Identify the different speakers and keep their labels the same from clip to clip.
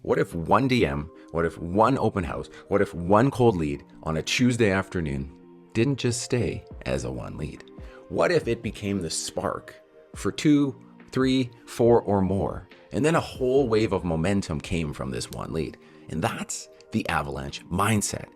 Speaker 1: What if one DM, what if one open house, what if one cold lead on a Tuesday afternoon didn't just stay as a one lead? What if it became the spark for 2, 3, 4 or more? And then a whole wave of momentum came from this one lead. And that's the Avalanche mindset.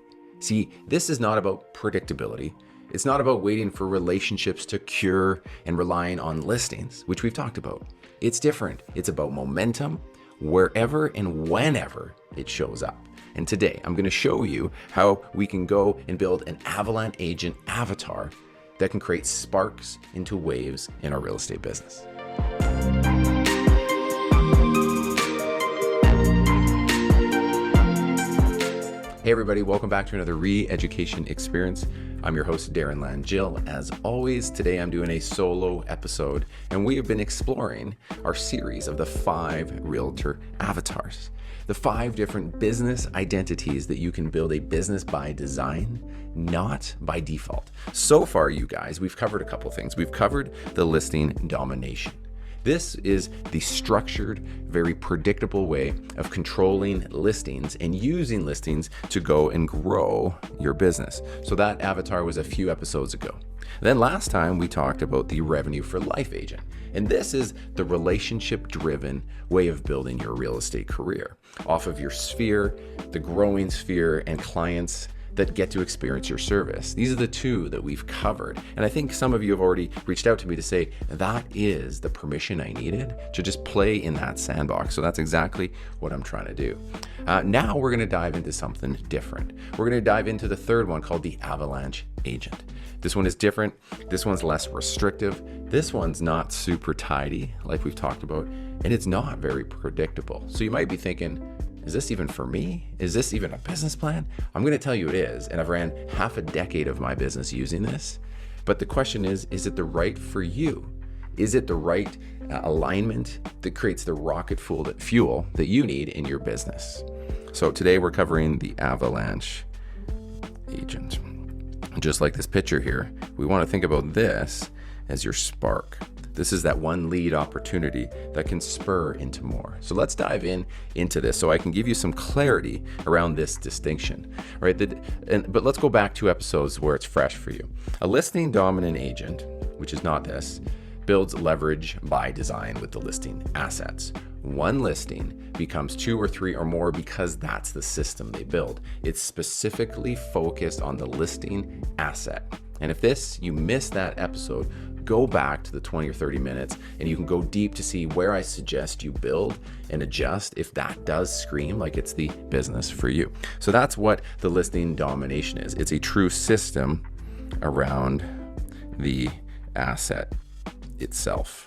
Speaker 1: See, this is not about predictability. It's not about waiting for relationships to cure and relying on listings, which we've talked about. It's different. It's about momentum wherever and whenever it shows up. And today I'm going to show you how we can go and build an Avalanche Agent avatar that can create sparks into waves in our real estate business. Hey everybody, welcome back to another re-education experience. I'm your host, Darren Langille. As always, today I'm doing a solo episode, and we have been exploring our series of the 5 Realtor avatars, the 5 different business identities that you can build a business by design, not by default. So far, you guys, we've covered a couple things. We've covered the listing domination. This is the structured, very predictable way of controlling listings and using listings to go and grow your business. So that avatar was a few episodes ago. Then last time we talked about the revenue for life agent. And this is the relationship-driven way of building your real estate career off of your sphere, the growing sphere, and clients that get to experience your service. These are the 2 that we've covered. And I think some of you have already reached out to me to say, that is the permission I needed to just play in that sandbox. So that's exactly what I'm trying to do. Now we're going to dive into something different. We're going to dive into the 3rd one called the Avalanche Agent. This one is different. This one's less restrictive. This one's not super tidy like we've talked about, and it's not very predictable. So you might be thinking, is this even for me? Is this even a business plan? I'm going to tell you it is, and I've ran half a decade of my business using this. But the question is it the right for you? Is it the right alignment that creates the rocket fuel that you need in your business? So today we're covering the Avalanche Agent. Just like this picture here, we want to think about this as your spark. This is that one lead opportunity that can spur into more. So let's dive into this so I can give you some clarity around this distinction, right? But let's go back 2 episodes where it's fresh for you. A listing dominant agent, which is not this, builds leverage by design with the listing assets. One listing becomes 2 or 3 or more because that's the system they build. It's specifically focused on the listing asset. And if you missed that episode, go back to the 20 or 30 minutes and you can go deep to see where I suggest you build and adjust if that does scream like it's the business for you. So that's what the listing domination is. It's a true system around the asset itself.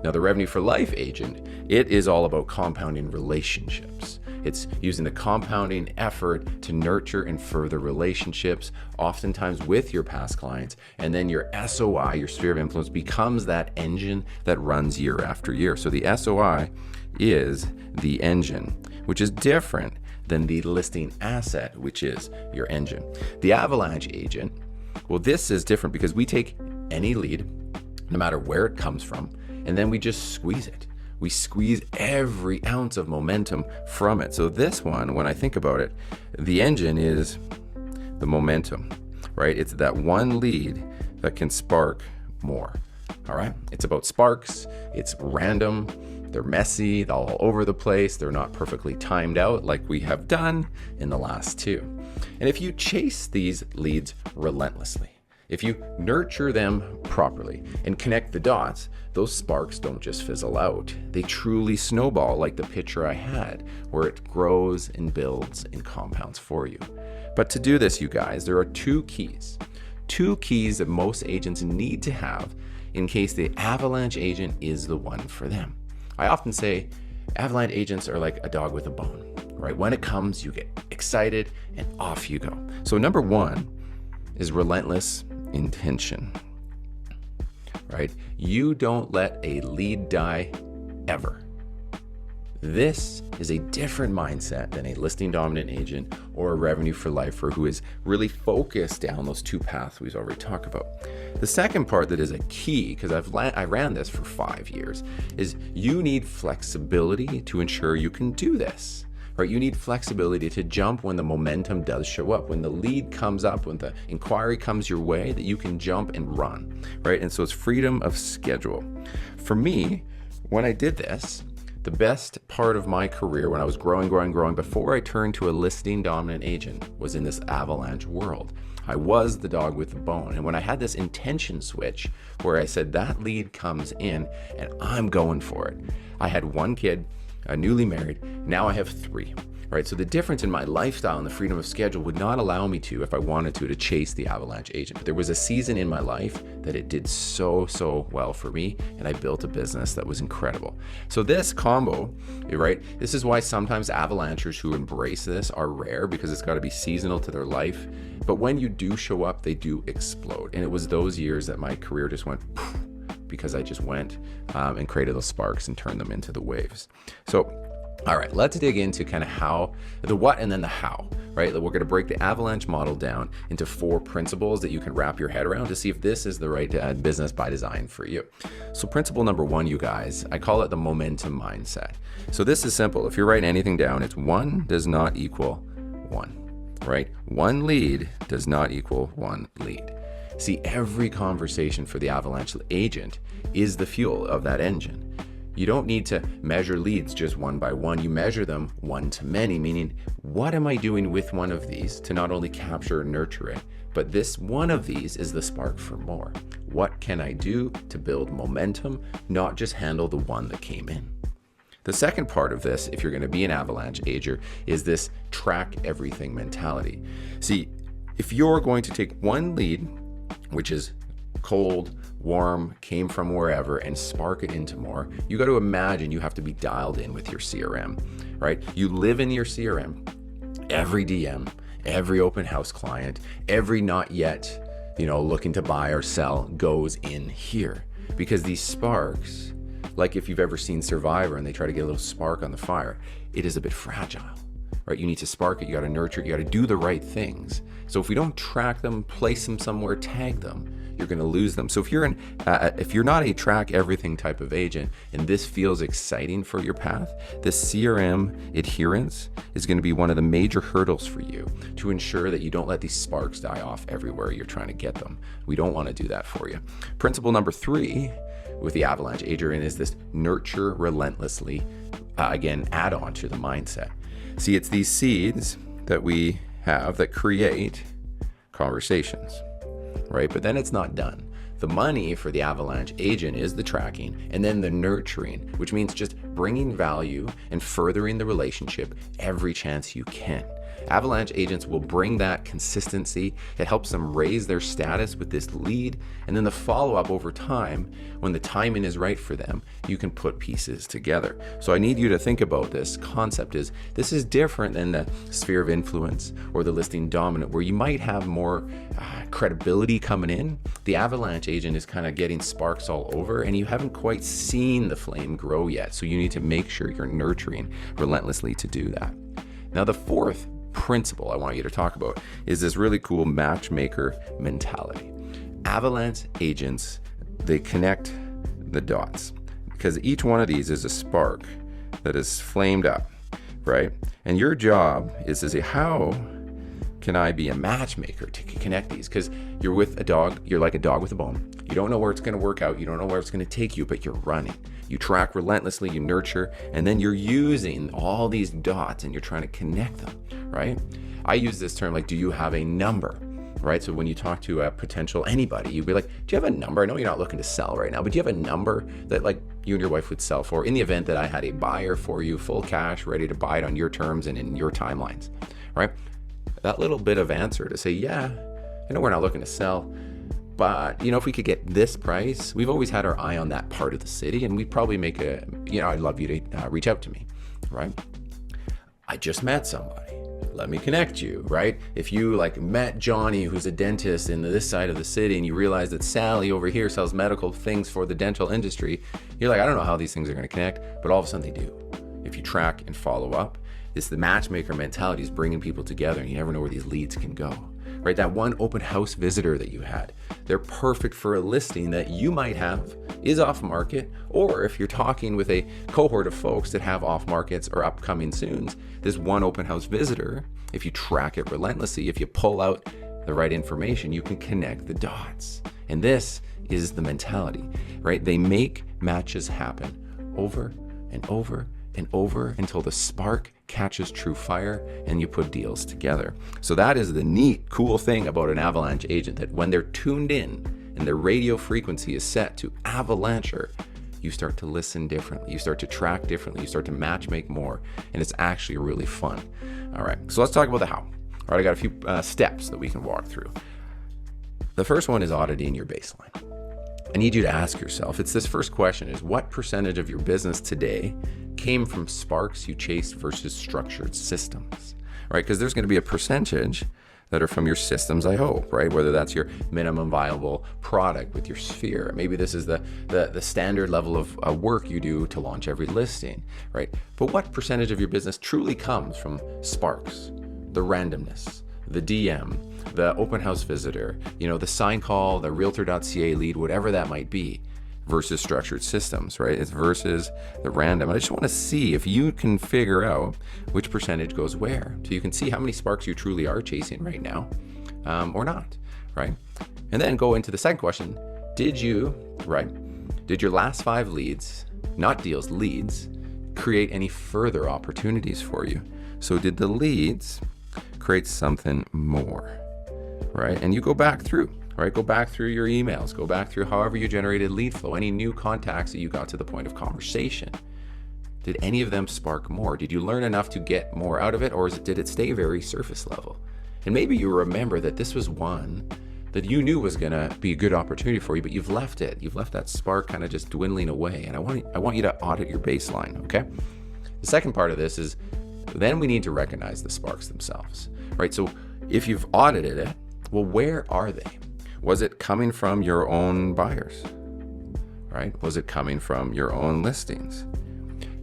Speaker 1: Now, the revenue for life agent, it is all about compounding relationships. It's using the compounding effort to nurture and further relationships, oftentimes with your past clients. And then your SOI, your sphere of influence, becomes that engine that runs year after year. So the SOI is the engine, which is different than the listing asset, which is your engine. The Avalanche Agent, well, this is different because we take any lead, no matter where it comes from, and then we just squeeze it. We squeeze every ounce of momentum from it. So this one, when I think about it, the engine is the momentum, right? It's that one lead that can spark more, all right? It's about sparks. It's random. They're messy. They're all over the place. They're not perfectly timed out like we have done in the last 2. And if you chase these leads relentlessly, if you nurture them properly and connect the dots, those sparks don't just fizzle out. They truly snowball like the picture I had, where it grows and builds and compounds for you. But to do this, you guys, there are 2 keys. 2 keys that most agents need to have in case the Avalanche Agent is the one for them. I often say Avalanche Agents are like a dog with a bone, right? When it comes, you get excited and off you go. So number 1 is relentless intention, right? You don't let a lead die ever. This is a different mindset than a listing dominant agent or a revenue for lifer who is really focused down those two paths we've already talked about. The second part that is a key, because I ran this for 5 years, is you need flexibility to ensure you can do this, right? You need flexibility to jump when the momentum does show up, when the lead comes up, when the inquiry comes your way, that you can jump and run, right? And so it's freedom of schedule. For me, when I did this, the best part of my career when I was growing before I turned to a listing dominant agent was in this Avalanche world. I was the dog with the bone. And when I had this intention switch where I said that lead comes in and I'm going for it. I had one kid, newly married. Now I have 3. Right, so the difference in my lifestyle and the freedom of schedule would not allow me to, if I wanted to chase the Avalanche Agent. But there was a season in my life that it did so well for me, and I built a business that was incredible. So this combo, right, this is why sometimes Avalanchers who embrace this are rare, because it's got to be seasonal to their life. But when you do show up, they do explode. And it was those years that my career just went poof, because I just went and created those sparks and turned them into the waves. So all right, let's dig into kind of how, the what and then the how, right? We're going to break the Avalanche model down into 4 principles that you can wrap your head around to see if this is the right business by design for you. So principle number 1, you guys, I call it the momentum mindset. So this is simple. If you're writing anything down, it's 1 does not equal 1, right? 1 lead does not equal 1 lead. See, every conversation for the Avalanche agent is the fuel of that engine. You don't need to measure leads just one by one. You measure them one to many, meaning what am I doing with one of these to not only capture and nurture it, but this one of these is the spark for more. What can I do to build momentum, not just handle the one that came in? The second part of this, if you're going to be an Avalanche agent, is this track everything mentality. See, if you're going to take one lead, which is cold, warm, came from wherever, and spark it into more, you got to imagine you have to be dialed in with your CRM, right? You live in your CRM. Every DM, every open house client, every not yet, looking to buy or sell goes in here, because these sparks, like if you've ever seen Survivor and they try to get a little spark on the fire, it is a bit fragile, right? You need to spark it, you got to nurture it, you got to do the right things. So if we don't track them, place them somewhere, tag them, you're going to lose them. So if you're not a track everything type of agent and this feels exciting for your path, the CRM adherence is going to be one of the major hurdles for you to ensure that you don't let these sparks die off everywhere you're trying to get them. We don't want to do that for you. Principle number 3 with the Avalanche Agent is this nurture relentlessly, again, add on to the mindset. See, it's these seeds that we have that create conversations, right? But then it's not done. The money for the Avalanche Agent is the tracking and then the nurturing, which means just bringing value and furthering the relationship every chance you can. Avalanche agents will bring that consistency. It helps them raise their status with this lead, and then the follow-up over time, when the timing is right for them, you can put pieces together. So I need you to think about this concept. This is different than the sphere of influence or the listing dominant, where you might have more credibility coming in. The Avalanche agent is kind of getting sparks all over, and you haven't quite seen the flame grow yet. So you need to make sure you're nurturing relentlessly to do that. Now, the 4th principle I want you to talk about is this really cool matchmaker mentality. Avalanche agents, they connect the dots because each one of these is a spark that is flamed up, right? And your job is to say, how can I be a matchmaker to connect these? Because you're with a dog, you're like a dog with a bone. You don't know where it's going to work out. You don't know where it's going to take you, but you're running. You track relentlessly, you nurture, and then you're using all these dots and you're trying to connect them, right? I use this term like, do you have a number, right? So when you talk to a potential anybody, you'd be like, do you have a number? I know you're not looking to sell right now, but do you have a number that like you and your wife would sell for in the event that I had a buyer for you, full cash, ready to buy it on your terms and in your timelines, right? That little bit of answer to say, yeah, I know we're not looking to sell, but, if we could get this price, we've always had our eye on that part of the city, and we'd probably make I'd love you to reach out to me, right? I just met somebody. Let me connect you, right? If you met Johnny, who's a dentist in this side of the city, and you realize that Sally over here sells medical things for the dental industry, you're like, I don't know how these things are going to connect, but all of a sudden they do. If you track and follow up, the matchmaker mentality is bringing people together, and you never know where these leads can go. right? That one open house visitor that you had. They're perfect for a listing that you might have is off market, or if you're talking with a cohort of folks that have off markets or upcoming soons, this one open house visitor, if you track it relentlessly, if you pull out the right information, you can connect the dots. And this is the mentality, right? They make matches happen over and over and over until the spark catches true fire and you put deals together. So that is the neat, cool thing about an Avalanche agent, that when they're tuned in and their radio frequency is set to Avalancher, you start to listen differently, you start to track differently, you start to matchmake more, and it's actually really fun. All right, so let's talk about the how. All right, I got a few steps that we can walk through. The first one is auditing your baseline. I need you to ask yourself, it's this first question, is what percentage of your business today came from sparks you chased versus structured systems, right? Because there's going to be a percentage that are from your systems, I hope, right? Whether that's your minimum viable product with your sphere. Maybe this is the standard level of work you do to launch every listing, right? But what percentage of your business truly comes from sparks, the randomness, the DM, the open house visitor, the sign call, the Realtor.ca lead, whatever that might be, versus structured systems, right? It's versus the random. I just want to see if you can figure out which percentage goes where, so you can see how many sparks you truly are chasing right now, or not, right? And then go into the second question. Did your last 5 leads, not deals, leads, create any further opportunities for you? So did the leads create something more, right? And you go back through, right? Go back through your emails, go back through however you generated lead flow, any new contacts that you got to the point of conversation. Did any of them spark more? Did you learn enough to get more out of it, or did it stay very surface level? And maybe you remember that this was one that you knew was gonna be a good opportunity for you, but you've left it. You've left that spark kind of just dwindling away. And I want you to audit your baseline, okay? The second part of this is, then we need to recognize the sparks themselves, right? So if you've audited it, well, where are they? Was it coming from your own buyers, right? Was it coming from your own listings,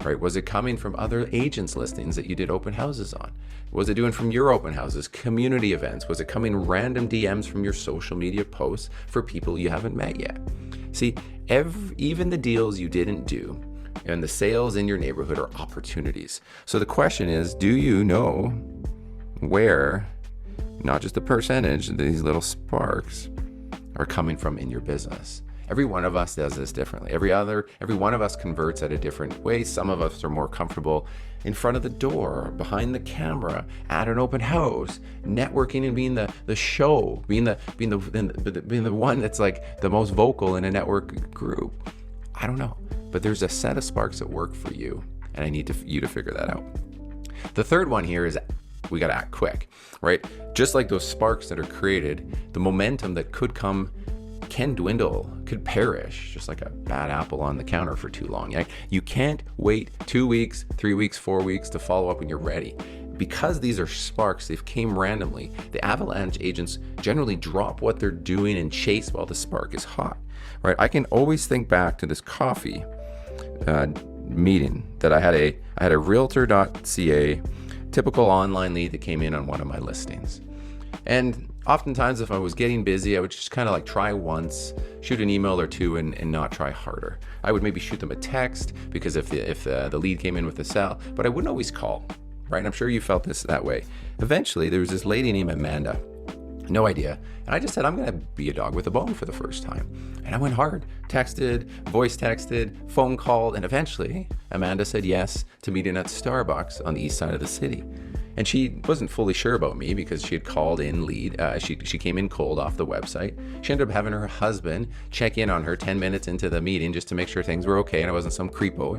Speaker 1: right? Was it coming from other agents' listings that you did open houses on? Was it doing from your open houses, community events? Was it coming random DMs from your social media posts for people you haven't met yet? See, even the deals you didn't do and the sales in your neighborhood are opportunities. So the question is, do you know where, not just the percentage, these little sparks are coming from in your business? Every one of us does this differently. Every one of us converts at a different way. Some of us are more comfortable in front of the door, behind the camera, at an open house, networking and being the show, being the one that's like the most vocal in a network group. I don't know, but there's a set of sparks that work for you, and I need you to figure that out. The third one here is we got to act quick, right? Just like those sparks that are created, the momentum that could come can dwindle, could perish, just like a bad apple on the counter for too long. You can't wait 2 weeks, 3 weeks, 4 weeks to follow up when you're ready. Because these are sparks, they've came randomly. The Avalanche agents generally drop what they're doing and chase while the spark is hot, right? I can always think back to this coffee meeting that I had a Realtor.ca typical online lead that came in on one of my listings. And oftentimes if I was getting busy, I would just kind of like try once, shoot an email or two and not try harder. I would maybe shoot them a text because if the lead came in with a sell, but I wouldn't always call, right? I'm sure you felt this that way. Eventually there was this lady named Amanda, no idea. And I just said, I'm going to be a dog with a bone for the first time. And I went hard, texted, voice texted, phone called, and eventually Amanda said yes to meeting at Starbucks on the east side of the city. And she wasn't fully sure about me because she had called in lead. She came in cold off the website. She ended up having her husband check in on her 10 minutes into the meeting just to make sure things were okay and I wasn't some creepo.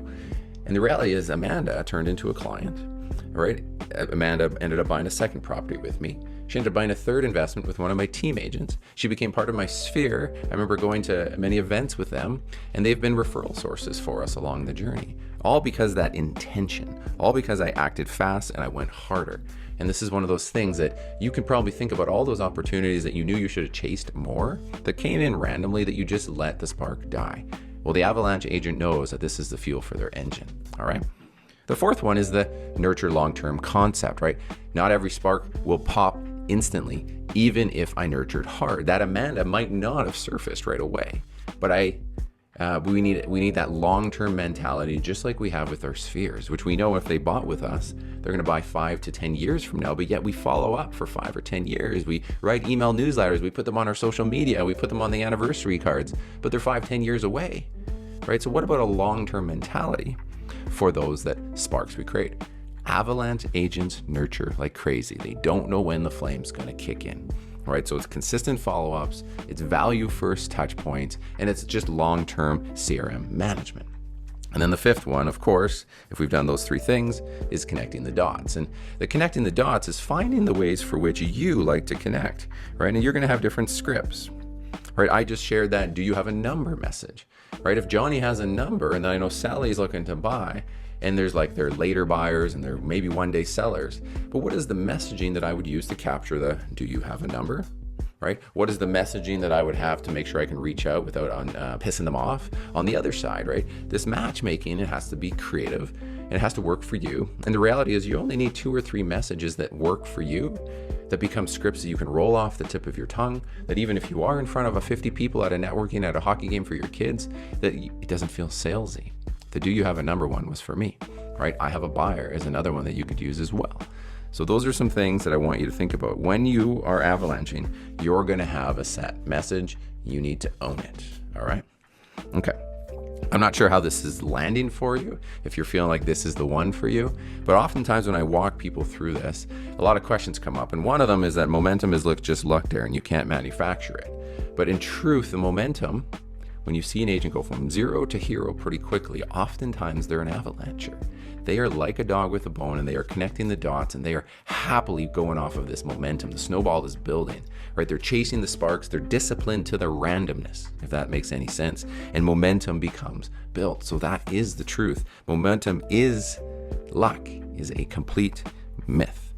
Speaker 1: And the reality is Amanda turned into a client, right? Amanda ended up buying a second property with me. She ended up buying a third investment with one of my team agents. She became part of my sphere. I remember going to many events with them, and they've been referral sources for us along the journey. All because that intention, all because I acted fast and I went harder. And this is one of those things that you can probably think about, all those opportunities that you knew you should have chased more that came in randomly that you just let the spark die. Well, the Avalanche agent knows that this is the fuel for their engine, all right? The fourth one is the nurture long-term concept, right? Not every spark will pop instantly, even if I nurtured hard. That Amanda might not have surfaced right away, but we need that long-term mentality, just like we have with our spheres, which we know if they bought with us, they're going to buy 5 to 10 years from now. But yet we follow up for 5 or 10 years. We write email newsletters, we put them on our social media, we put them on the anniversary cards, but they're 5, 10 years away, right? So what about a long-term mentality for those that sparks we create? Avalanche agents nurture like crazy. They don't know when the flame's going to kick in. Right, so it's consistent follow-ups, it's value-first touch points, and it's just long-term CRM management. And then the fifth one, of course, if we've done those 3 things, is connecting the dots. And the connecting the dots is finding the ways for which you like to connect, right? And you're going to have different scripts, right? I just shared that, do you have a number message, right? If Johnny has a number and then I know Sally's looking to buy, and there's like their later buyers and they're maybe one-day sellers. But what is the messaging that I would use to capture the, do you have a number, right? What is the messaging that I would have to make sure I can reach out without pissing them off on the other side, right? This matchmaking, it has to be creative and it has to work for you. And the reality is you only need 2 or 3 messages that work for you, that become scripts that you can roll off the tip of your tongue, that even if you are in front of 50 people at a networking, at a hockey game for your kids, that it doesn't feel salesy. The do you have a number one was for me, right? I have a buyer is another one that you could use as well. So those are some things that I want you to think about. When you are avalanching, you're going to have a set message. You need to own it. All right. Okay. I'm not sure how this is landing for you, if you're feeling like this is the one for you, but oftentimes when I walk people through this, a lot of questions come up. And one of them is that momentum is just luck, Darren. You can't manufacture it. But in truth, the momentum, when you see an agent go from 0 to hero pretty quickly, oftentimes they're an avalancher. They are like a dog with a bone, and they are connecting the dots, and they are happily going off of this momentum. The snowball is building, right? They're chasing the sparks. They're disciplined to the randomness, if that makes any sense. And momentum becomes built. So that is the truth. Momentum is luck, is a complete myth.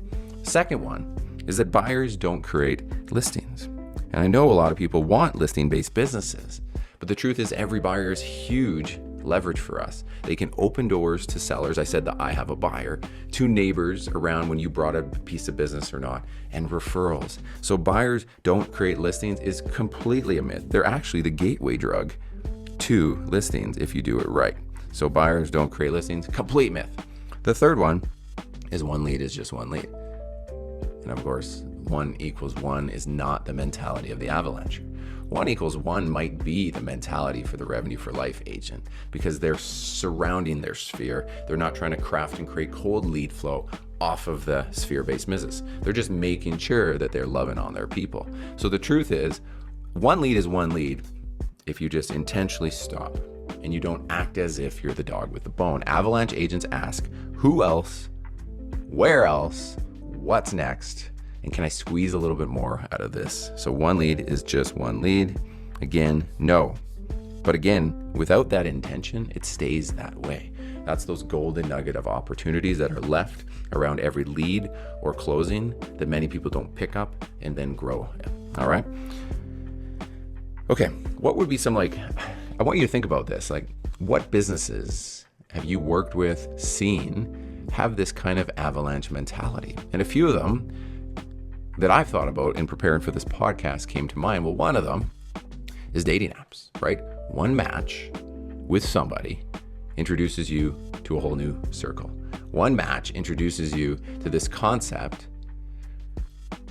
Speaker 1: Second one is that buyers don't create listings. And I know a lot of people want listing-based businesses, but the truth is every buyer is huge leverage for us. They can open doors to sellers. I said that I have a buyer, to neighbors around when you brought a piece of business or not, and referrals. So buyers don't create listings is completely a myth. They're actually the gateway drug to listings if you do it right. So buyers don't create listings, complete myth. The third one is one lead is just one lead. And of course, 1 equals 1 is not the mentality of the Avalanche. 1 equals 1 might be the mentality for the Revenue for Life agent because they're surrounding their sphere. They're not trying to craft and create cold lead flow off of the sphere-based business. They're just making sure that they're loving on their people. So the truth is, 1 lead is 1 lead if you just intentionally stop and you don't act as if you're the dog with the bone. Avalanche agents ask, who else, where else, what's next? And can I squeeze a little bit more out of this? So 1 lead is just 1 lead. Again, no. But again, without that intention, it stays that way. That's those golden nugget of opportunities that are left around every lead or closing that many people don't pick up and then grow. All right. Okay. What would be some I want you to think about this. What businesses have you worked with, seen, have this kind of avalanche mentality? And a few of them that I've thought about in preparing for this podcast came to mind. Well, one of them is dating apps, right? One match with somebody introduces you to a whole new circle. One match introduces you to this concept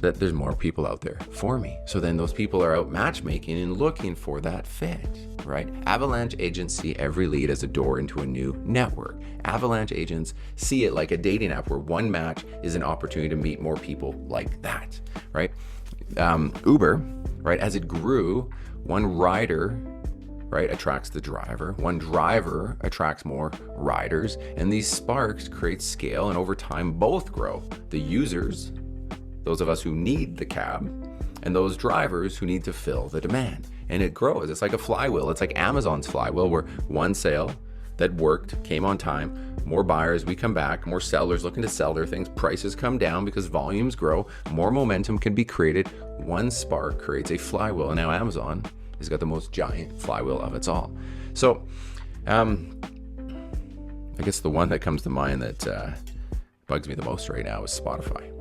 Speaker 1: that there's more people out there for me. So then those people are out matchmaking and looking for that fit, right? Avalanche agents see every lead as a door into a new network. Avalanche agents see it like a dating app where one match is an opportunity to meet more people like that, right? Uber, right? As it grew, one rider, right, attracts the driver. One driver attracts more riders, and these sparks create scale, and over time, both grow. The users, those of us who need the cab, and those drivers who need to fill the demand. And it grows. It's like a flywheel. It's like Amazon's flywheel, where one sale that worked came on time, more buyers, we come back, more sellers looking to sell their things, prices come down because volumes grow, more momentum can be created. One spark creates a flywheel, and now Amazon has got the most giant flywheel of its all. So I guess the one that comes to mind that bugs me the most right now is Spotify.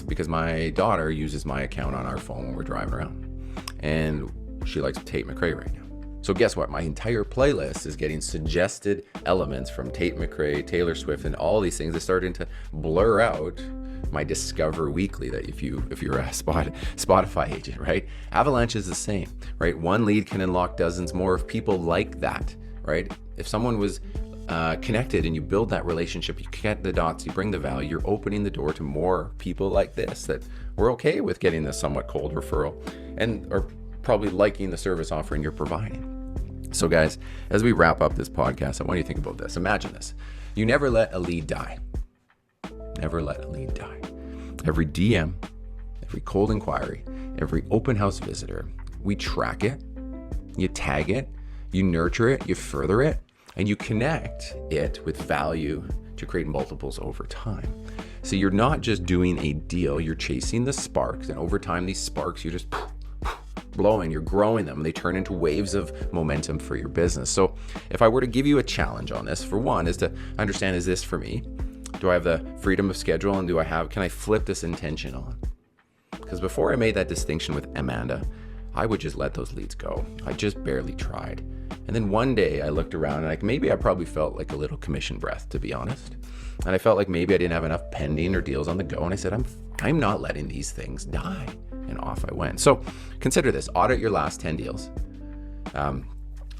Speaker 1: because my daughter uses my account on our phone when we're driving around, and she likes Tate McRae right now. So guess what? My entire playlist is getting suggested elements from Tate McRae, Taylor Swift, and all these things. It's starting to blur out my Discover Weekly that if you're a Spotify agent, right? Avalanche is the same, right? One lead can unlock dozens more of people like that, right? If someone was connected and you build that relationship, you connect the dots, you bring the value, you're opening the door to more people like this that we're okay with getting this somewhat cold referral and are probably liking the service offering you're providing. So guys, as we wrap up this podcast, I want you to think about this. Imagine this. You never let a lead die. Never let a lead die. Every DM, every cold inquiry, every open house visitor, we track it, you tag it, you nurture it, you further it, and you connect it with value to create multiples over time. So you're not just doing a deal, you're chasing the sparks, and over time these sparks, you're just blowing, you're growing them, and they turn into waves of momentum for your business. So if I were to give you a challenge on this, for one, is to understand, is this for me? Do I have the freedom of schedule, and can I flip this intention on? Because before I made that distinction with Amanda, I would just let those leads go. I just barely tried. And then one day I looked around and maybe I probably felt like a little commission breath, to be honest. And I felt like maybe I didn't have enough pending or deals on the go. And I said, I'm not letting these things die. And off I went. So consider this. Audit your last 10 deals.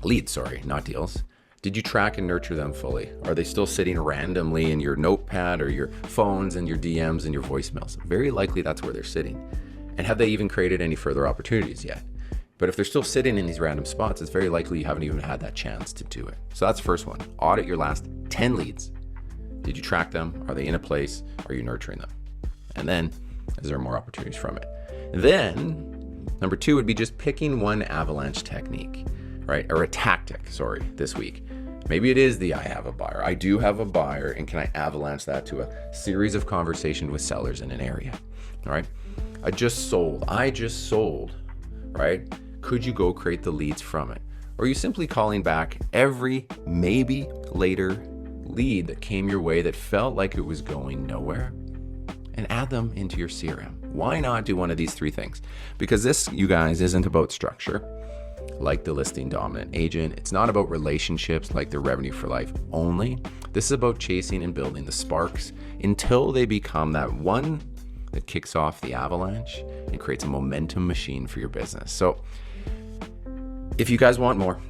Speaker 1: Leads, not deals. Did you track and nurture them fully? Are they still sitting randomly in your notepad or your phones and your DMs and your voicemails? Very likely that's where they're sitting. And have they even created any further opportunities yet? But if they're still sitting in these random spots, it's very likely you haven't even had that chance to do it. So that's the first one. Audit your last 10 leads. Did you track them? Are they in a place? Are you nurturing them? And then, is there more opportunities from it? Then, number 2 would be just picking one Avalanche technique, right? Or a tactic, this week. Maybe it is I have a buyer. I do have a buyer, and can I avalanche that to a series of conversations with sellers in an area, all right? I just sold, right? Could you go create the leads from it? Or are you simply calling back every maybe later lead that came your way that felt like it was going nowhere and add them into your CRM? Why not do one of these 3 things? Because this, you guys, isn't about structure like the listing dominant agent. It's not about relationships like the revenue for life only. This is about chasing and building the sparks until they become that one that kicks off the avalanche and creates a momentum machine for your business. So if you guys want more,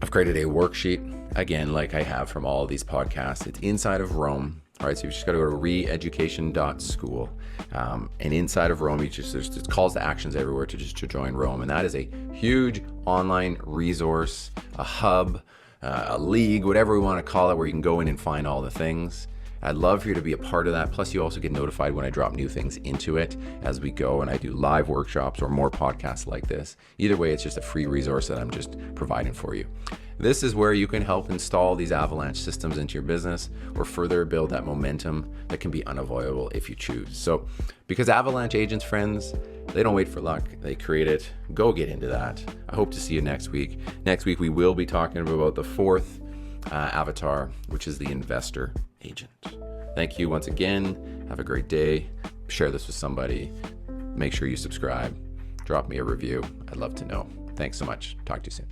Speaker 1: I've created a worksheet, again, like I have from all of these podcasts. It's inside of Rome. All right, so you just got to go to reeducation.school. And inside of Rome, there's calls to actions everywhere to join Rome. And that is a huge online resource, a hub, a league, whatever we want to call it, where you can go in and find all the things. I'd love for you to be a part of that. Plus, you also get notified when I drop new things into it as we go, and I do live workshops or more podcasts like this. Either way, it's just a free resource that I'm just providing for you. This is where you can help install these Avalanche systems into your business or further build that momentum that can be unavoidable if you choose. So, because Avalanche Agents, friends, they don't wait for luck. They create it. Go get into that. I hope to see you next week. Next week, we will be talking about the 4th avatar, which is the investor agent. Thank you once again. Have a great day. Share this with somebody. Make sure you subscribe. Drop me a review. I'd love to know. Thanks so much. Talk to you soon.